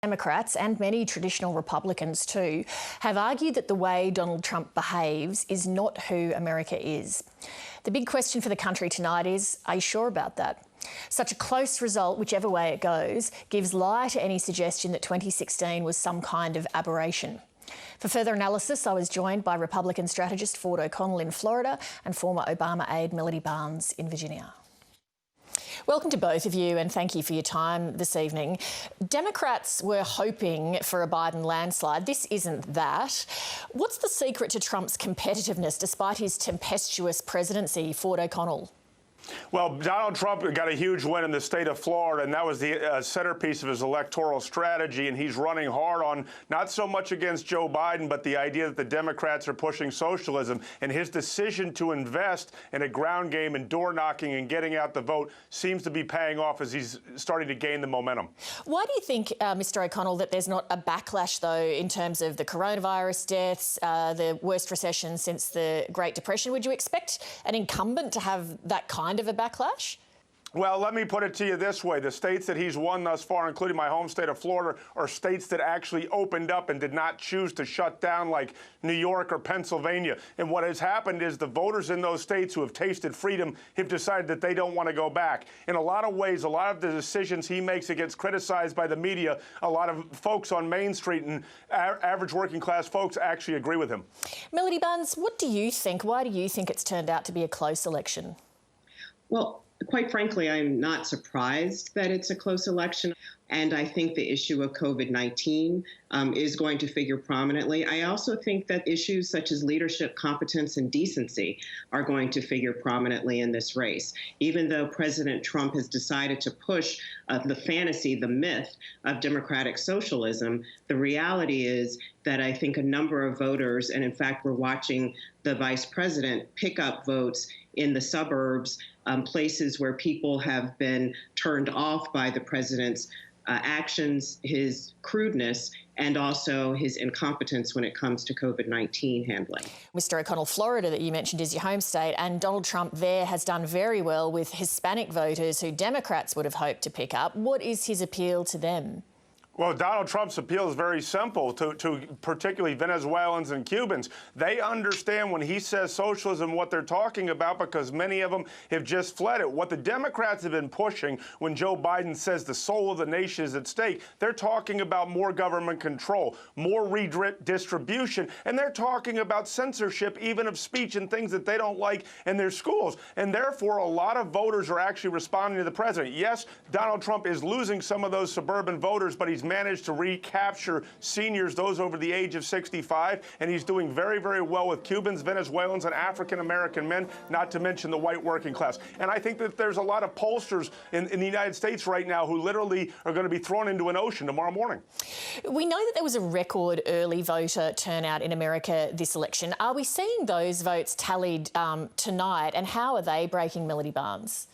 Democrats and many traditional Republicans too have argued that the way Donald Trump behaves is not who America is. The big question for the country tonight is, are you sure about that? Such a close result, whichever way it goes, gives lie to any suggestion that 2016 was some kind of aberration. For further analysis, I was joined by Republican strategist Ford O'Connell in Florida and former Obama aide Melody Barnes in Virginia. Welcome to both of you and thank you for your time this evening. Democrats were hoping for a Biden landslide. This isn't that. What's the secret to Trump's competitiveness despite his tempestuous presidency, Ford O'Connell? Well, Donald Trump got a huge win in the state of Florida, and that was the centerpiece of his electoral strategy, and he's running hard on not so much against Joe Biden, but the idea that the Democrats are pushing socialism, and his decision to invest in a ground game and door knocking and getting out the vote seems to be paying off as he's starting to gain the momentum. Why do you think, Mr. O'Connell, that there's not a backlash, though, in terms of the coronavirus deaths, the worst recession since the Great Depression? Would you expect an incumbent to have that kind of a backlash? Well, let me put it to you this way. The states that he's won thus far, including my home state of Florida, are states that actually opened up and did not choose to shut down like New York or Pennsylvania. And what has happened is the voters in those states who have tasted freedom have decided that they don't want to go back. In a lot of ways, a lot of the decisions he makes, it gets criticized by the media. A lot of folks on Main Street and average working class folks actually agree with him. Melody Barnes, what do you think? Why do you think it's turned out to be a close election? Well, quite frankly, I'm not surprised that it's a close election. And I think the issue of COVID-19 is going to figure prominently. I also think that issues such as leadership, competence, and decency are going to figure prominently in this race. Even though President Trump has decided to push the fantasy, the myth of democratic socialism, the reality is that I think a number of voters, and in fact, we're watching the vice president pick up votes in the suburbs, places where people have been turned off by the president's actions, his crudeness, and also his incompetence when it comes to COVID-19 handling. Mr. O'Connell, Florida, that you mentioned, is your home state, and Donald Trump there has done very well with Hispanic voters who Democrats would have hoped to pick up. What is his appeal to them? Well, Donald Trump's appeal is very simple to particularly Venezuelans and Cubans. They understand when he says socialism what they're talking about because many of them have just fled it. What the Democrats have been pushing when Joe Biden says the soul of the nation is at stake, they're talking about more government control, more redistribution, and they're talking about censorship even of speech and things that they don't like in their schools. And therefore, a lot of voters are actually responding to the president. Yes, Donald Trump is losing some of those suburban voters, but he's managed to recapture seniors, those over the age of 65, and he's doing very, very well with Cubans, Venezuelans, and African-American men, not to mention the white working class. And I think that there's a lot of pollsters in the United States right now who literally are going to be thrown into an ocean tomorrow morning. We know that there was a record early voter turnout in America this election. Are we seeing those votes tallied tonight, and how are they breaking, Melody Barnes?